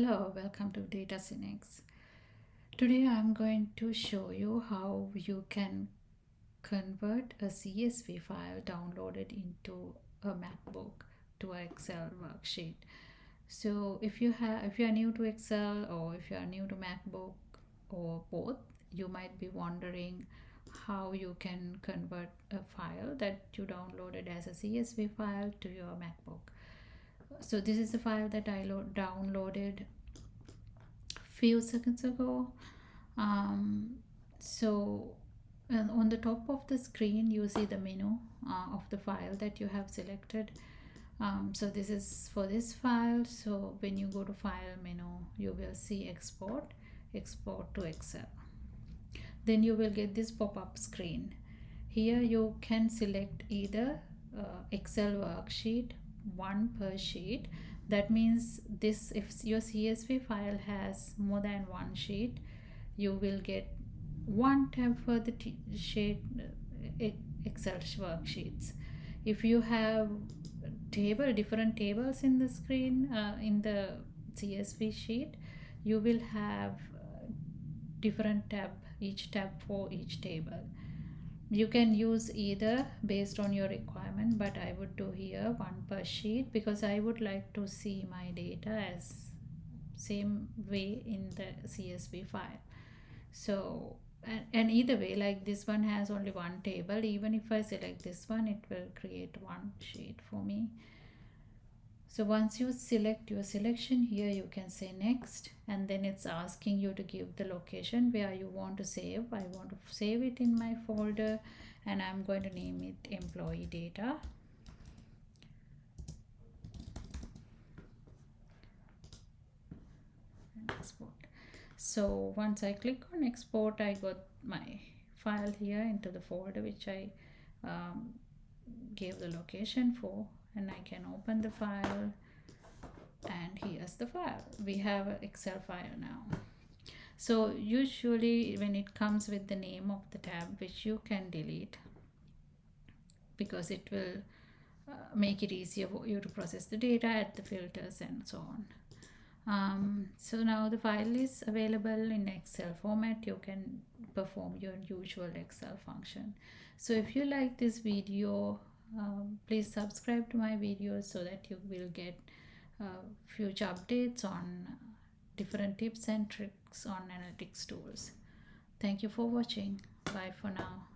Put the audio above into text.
Hello, welcome to Data Cynics. Today I'm going to show you how you can convert a CSV file downloaded into a MacBook to an Excel worksheet. So if you are new to Excel or if you are new to MacBook or both, you might be wondering how you can convert a file that you downloaded as a CSV file to your MacBook. So this is the file that I downloaded few seconds ago. um, so on the top of the screen you see the menu of the file that you have selected. So this is for this file. So when you go to file menu, you will see export to Excel. Then you will get this pop-up screen. Here you can select either Excel worksheet, one per sheet. That means this, if your CSV file has more than one sheet, you will get one tab for the sheet Excel worksheets. If you have different tables in the screen, in the CSV sheet, you will have different each tab for each table. You can use either based on your requirement, but I would do here one per sheet because I would like to see my data as same way in the CSV file. So and either way, like this one has only one table, even if I select this one, it will create one sheet for me. So once you select your selection, here you can say next, and then it's asking you to give the location where you want to save. I want to save it in my folder, and I'm going to name it employee data. And export. So once I click on export, I got my file here into the folder which I gave the location for, and I can open the file, and here's the file. We have an Excel file now. So usually when it comes with the name of the tab, which you can delete because it will make it easier for you to process the data, add the filters and so on. So now the file is available in Excel format. You can perform your usual Excel function. So if you like this video, please subscribe to my videos so that you will get future updates on different tips and tricks on analytics tools. Thank you for watching. Bye for now.